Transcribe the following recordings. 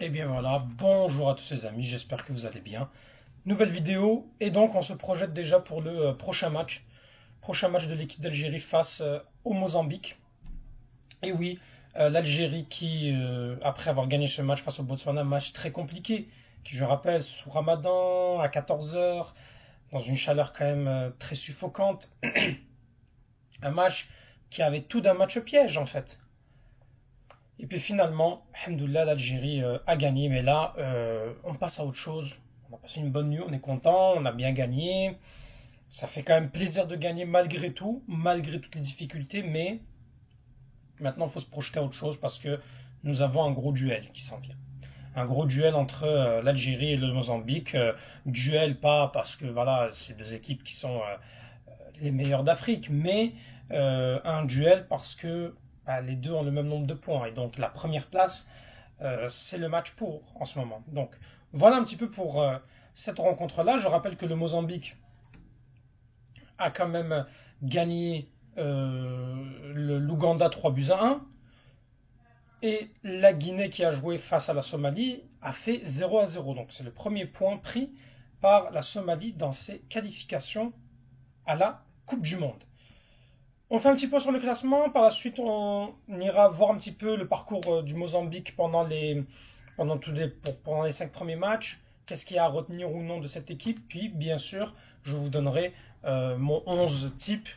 Et bien voilà, bonjour à tous les amis, j'espère que vous allez bien. Nouvelle vidéo, et donc on se projette déjà pour le prochain match. Prochain match de l'équipe d'Algérie face au Mozambique. Et oui, l'Algérie qui, après avoir gagné ce match face au Botswana, un match très compliqué, qui je rappelle, sous Ramadan, à 14 heures, dans une chaleur quand même très suffocante. Un match qui avait tout d'un match piège en fait. Et puis finalement, alhamdoulilah, l'Algérie a gagné. Mais là, on passe à autre chose. On a passé une bonne nuit, on est content, on a bien gagné. Ça fait quand même plaisir de gagner malgré tout, malgré toutes les difficultés. Mais maintenant, il faut se projeter à autre chose parce que nous avons un gros duel qui s'en vient. Un gros duel entre l'Algérie et le Mozambique. Duel pas parce que voilà, c'est deux équipes qui sont les meilleures d'Afrique, mais un duel parce que les deux ont le même nombre de points. Et donc la première place, c'est le match pour en ce moment. Donc voilà un petit peu pour cette rencontre-là. Je rappelle que le Mozambique a quand même gagné l'Ouganda 3 buts à 1. Et la Guinée qui a joué face à la Somalie a fait 0 à 0. Donc c'est le premier point pris par la Somalie dans ses qualifications à la Coupe du Monde. On fait un petit point sur le classement. Par la suite, on ira voir un petit peu le parcours du Mozambique pendant les 5 premiers matchs. Qu'est-ce qu'il y a à retenir ou non de cette équipe. Puis, bien sûr, je vous donnerai mon 11 type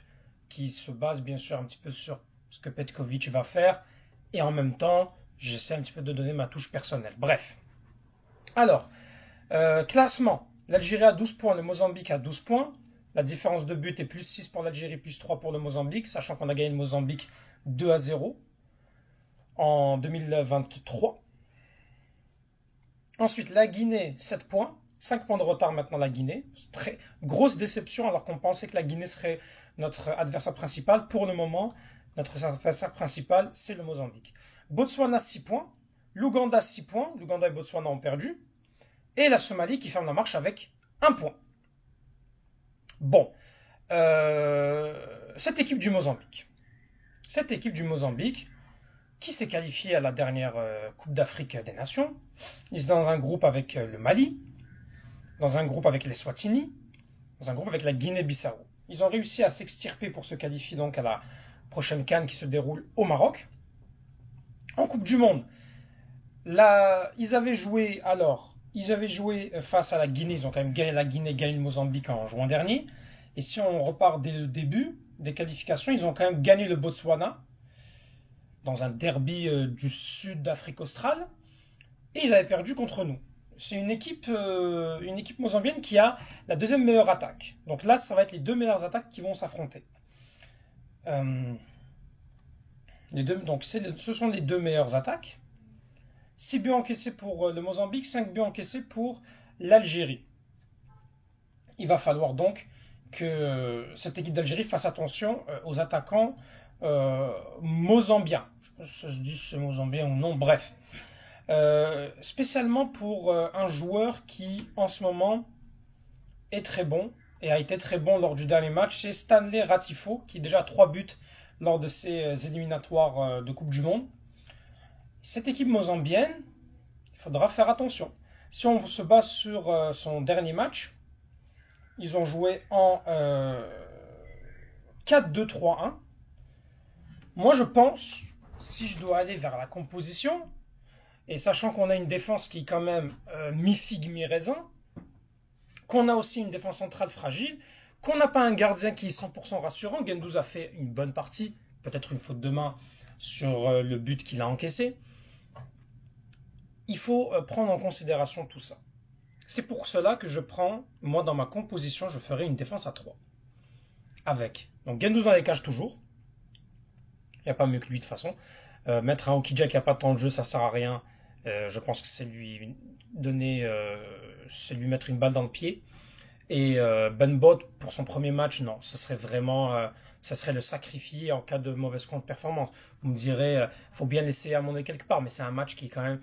qui se base bien sûr un petit peu sur ce que Petkovic va faire. Et en même temps, j'essaie un petit peu de donner ma touche personnelle. Bref. Alors, classement. L'Algérie a 12 points, le Mozambique a 12 points. La différence de but est plus 6 pour l'Algérie, plus 3 pour le Mozambique, sachant qu'on a gagné le Mozambique 2 à 0 en 2023. Ensuite, la Guinée, 7 points. 5 points de retard maintenant la Guinée. Très grosse déception alors qu'on pensait que la Guinée serait notre adversaire principal. Pour le moment, notre adversaire principal, c'est le Mozambique. Botswana, 6 points. L'Ouganda, 6 points. L'Ouganda et Botswana ont perdu. Et la Somalie qui ferme la marche avec 1 point. Bon, cette équipe du Mozambique. Cette équipe du Mozambique qui s'est qualifiée à la dernière Coupe d'Afrique des Nations. Ils sont dans un groupe avec le Mali, dans un groupe avec les Swatini, dans un groupe avec la Guinée-Bissau. Ils ont réussi à s'extirper pour se qualifier donc à la prochaine CAN qui se déroule au Maroc. En Coupe du Monde, là, ils avaient joué face à la Guinée, ils ont quand même gagné la Guinée, gagné le Mozambique en juin dernier. Et si on repart dès le début des qualifications, ils ont quand même gagné le Botswana dans un derby du sud d'Afrique australe. Et ils avaient perdu contre nous. C'est une équipe mozambienne qui a la deuxième meilleure attaque. Donc là, ça va être les deux meilleures attaques qui vont s'affronter. Ce sont les deux meilleures attaques. 6 buts encaissés pour le Mozambique, 5 buts encaissés pour l'Algérie. Il va falloir donc que cette équipe d'Algérie fasse attention aux attaquants mozambiens. Je ne sais pas si ça se dit c'est mozambien ou non, bref. Spécialement pour un joueur qui, en ce moment, est très bon et a été très bon lors du dernier match, c'est Stanley Ratifo, qui déjà a 3 buts lors de ses éliminatoires de Coupe du Monde. Cette équipe mozambienne, il faudra faire attention. Si on se base sur son dernier match, ils ont joué en 4-2-3-1. Moi, je pense, si je dois aller vers la composition, et sachant qu'on a une défense qui est quand même mi-figue, mi-raisin, qu'on a aussi une défense centrale fragile, qu'on n'a pas un gardien qui est 100% rassurant. Guendouzi a fait une bonne partie, peut-être une faute de main sur le but qu'il a encaissé. Il faut prendre en considération tout ça. C'est pour cela que moi dans ma composition, je ferai une défense à 3. Avec, donc Guendouzi dans les cages toujours. Il n'y a pas mieux que lui de toute façon. Mettre un Okidja qui n'a pas de temps de jeu, ça sert à rien. Je pense que c'est lui mettre une balle dans le pied. Et Ben Bot, pour son premier match, non, ce serait vraiment, ça serait le sacrifier en cas de mauvaise contre-performance. Vous me direz, faut bien laisser Amondé quelque part, mais c'est un match qui est quand même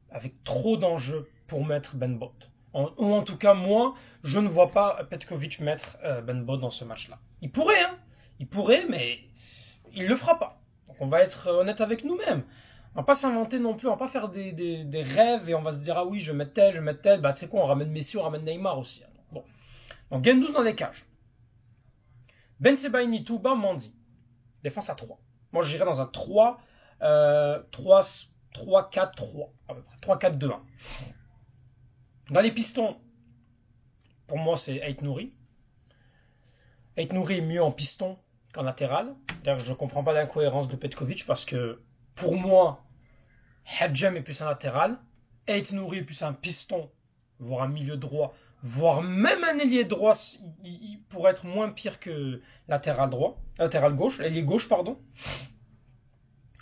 avec trop d'enjeux pour mettre Ben Bot. Ou en tout cas, moi, je ne vois pas Petkovic mettre Ben Bot dans ce match-là. Il pourrait, mais il le fera pas. Donc on va être honnête avec nous-mêmes. On va pas s'inventer non plus, on va pas faire des rêves et on va se dire, ah oui, je vais mettre tel, je vais mettre tel. Bah, tu sais quoi, on ramène Messi, on ramène Neymar aussi. Bon. Donc, Gendouzi dans les cages. Ben Sebaini, Touba, Mandi. Défense à 3. Moi, j'irais dans un 3, 3-4-3, à peu près. 3-4-2-1. Dans les pistons, pour moi, c'est Ait Nouri. Ait Nouri est mieux en piston qu'en latéral. D'ailleurs, je ne comprends pas l'incohérence de Petkovic parce que, pour moi, Hadjem est plus un latéral. Ait Nouri est plus un piston, voire un milieu droit, voire même un ailier droit, il pourrait être moins pire que latéral droit, latéral gauche, ailier gauche, pardon.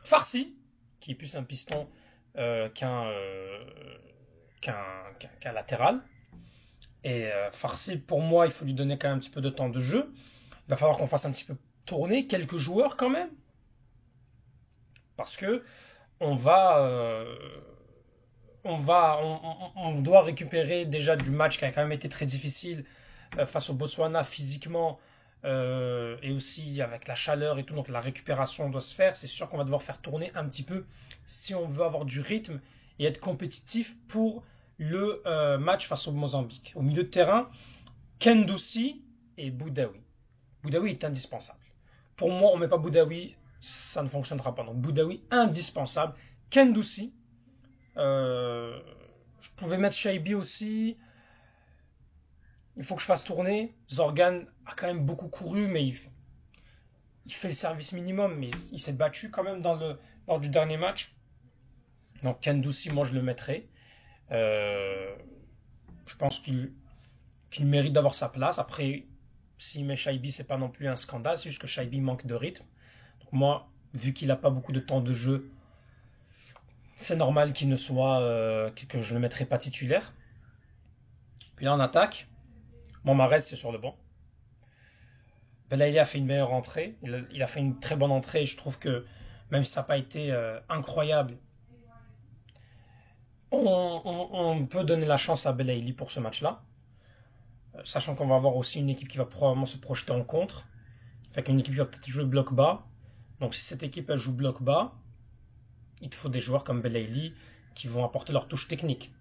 Farsi, qui est plus un piston qu'un latéral. Et Farsi, pour moi, il faut lui donner quand même un petit peu de temps de jeu. Il va falloir qu'on fasse un petit peu tourner quelques joueurs quand même. Parce que on doit récupérer déjà du match qui a quand même été très difficile face au Botswana physiquement et aussi avec la chaleur et tout. Donc la récupération doit se faire. C'est sûr qu'on va devoir faire tourner un petit peu si on veut avoir du rythme et être compétitif pour le match face au Mozambique. Au milieu de terrain, Kendousi et Boudaoui. Boudaoui est indispensable. Pour moi, on ne met pas Boudaoui, ça ne fonctionnera pas. Donc Boudaoui, indispensable. Kendousi. Je pouvais mettre Shaibi aussi. Il faut que je fasse tourner. Zorgan a quand même beaucoup couru, mais il fait le service minimum. Mais il s'est battu quand même lors du dernier match. Donc Kendousi, moi je le mettrai. Je pense qu'il mérite d'avoir sa place. Après, s'il met Shaibi, c'est pas non plus un scandale. C'est juste que Shaibi manque de rythme. Donc moi, vu qu'il n'a pas beaucoup de temps de jeu, c'est normal qu'il ne soit que je ne le mettrai pas titulaire. Puis là en attaque, Mahrez c'est sur le banc. Belaïli a fait une meilleure entrée. Il a fait une très bonne entrée. Et je trouve que même si ça n'a pas été incroyable, on peut donner la chance à Belaïli pour ce match-là. Sachant qu'on va avoir aussi une équipe qui va probablement se projeter en contre. Fait qu'une équipe qui va peut-être jouer bloc bas. Donc si cette équipe elle joue bloc bas, il te faut des joueurs comme Belaïli qui vont apporter leur touche technique.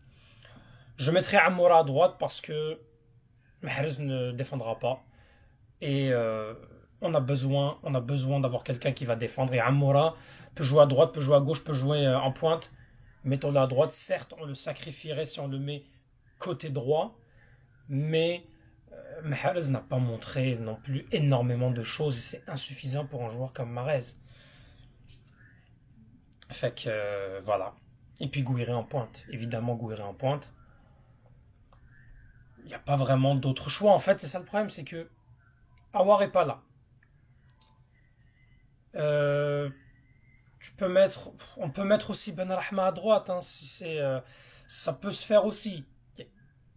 Je mettrai Amoura à droite parce que Mahrez ne défendra pas. Et on a besoin d'avoir quelqu'un qui va défendre. Et Amoura peut jouer à droite, peut jouer à gauche, peut jouer en pointe. Mettons-le à droite. Certes, on le sacrifierait si on le met côté droit. Mais Mahrez n'a pas montré non plus énormément de choses. Et c'est insuffisant pour un joueur comme Mahrez. Fait que voilà. Et puis Gouiré en pointe. Évidemment, Gouiré en pointe. Il n'y a pas vraiment d'autre choix. En fait, c'est ça le problème, c'est que Aouar est pas là. Euh, on peut mettre aussi Benrahma à droite, hein, si ça peut se faire aussi.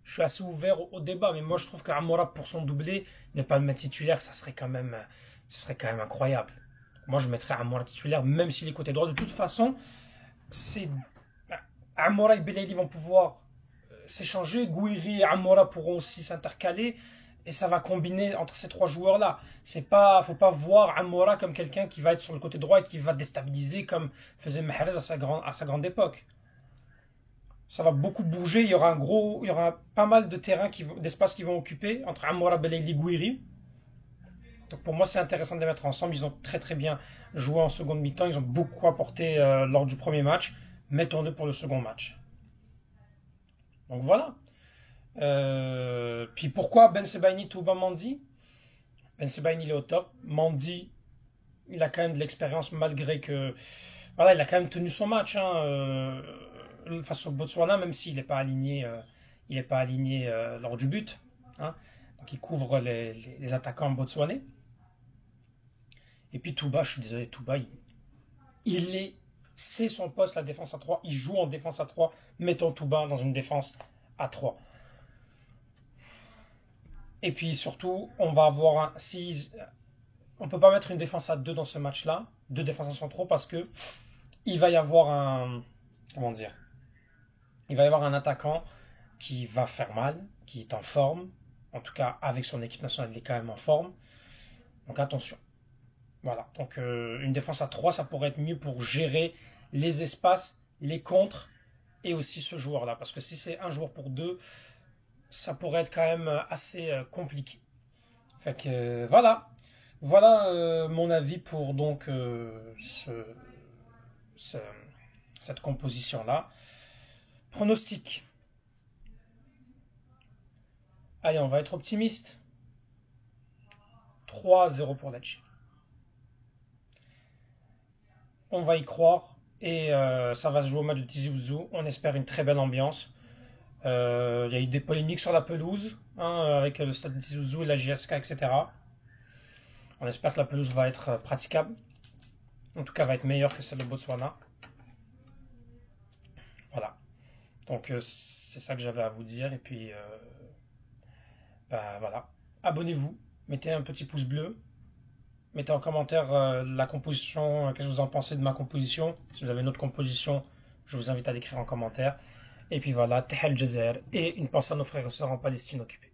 Je suis assez ouvert au débat, mais moi je trouve qu'Amoura pour son doublé, ne pas le mettre titulaire, ça serait quand même incroyable. Moi je mettrais Amoura titulaire, même s'il est côté droit. De toute façon, c'est Amoura et Belaïli vont pouvoir s'échanger. Gouiri et Amoura pourront aussi s'intercaler. Et ça va combiner entre ces trois joueurs-là. Faut pas voir Amoura comme quelqu'un qui va être sur le côté droit et qui va déstabiliser comme faisait Mahrez à sa grande époque. Ça va beaucoup bouger. Il y aura pas mal de terrain d'espace qui vont occuper entre Amoura, Belaïli, Gouiri. Donc pour moi, c'est intéressant de les mettre ensemble. Ils ont très très bien joué en seconde mi-temps. Ils ont beaucoup apporté lors du premier match. Mettons-le pour le second match. Donc voilà. Puis pourquoi Ben Sebaini, Touba, Mandi? Ben Sebaini il est au top. Mandi, il a quand même de l'expérience malgré que voilà, il a quand même tenu son match face au Botswana, même s'il n'est pas aligné, lors du but. Hein. Donc il couvre les attaquants botswanais. Et puis Touba, je suis désolé, Touba, c'est son poste, la défense à 3. Il joue en défense à 3. Mettons Touba dans une défense à 3. Et puis surtout, on va avoir on peut pas mettre une défense à 2 dans ce match-là, 2 défenseurs centraux, parce que il va y avoir il va y avoir un attaquant qui va faire mal, qui est en forme, en tout cas avec son équipe nationale, il est quand même en forme. Donc attention. Voilà. Donc une défense à 3, ça pourrait être mieux pour gérer les espaces, les contres et aussi ce joueur-là. Parce que si c'est un joueur pour deux, ça pourrait être quand même assez compliqué. Fait que voilà. Voilà mon avis pour donc ce- cette composition-là. Pronostic. Allez, on va être optimiste. 3-0 pour l'Algérie. On va y croire et ça va se jouer au match de Tizi Ouzou. On espère une très belle ambiance. Il y a eu des polémiques sur la pelouse, hein, avec le stade de Tizi Ouzou et la JSK, etc. On espère que la pelouse va être praticable. En tout cas, va être meilleure que celle de Botswana. Voilà. Donc, c'est ça que j'avais à vous dire. Et puis, bah, voilà. Abonnez-vous. Mettez un petit pouce bleu. Mettez en commentaire la composition. Qu'est-ce que vous en pensez de ma composition? Si vous avez une autre composition, je vous invite à l'écrire en commentaire. Et puis voilà, Tahal Jazer et une pensée à nos frères et sœurs en Palestine occupée.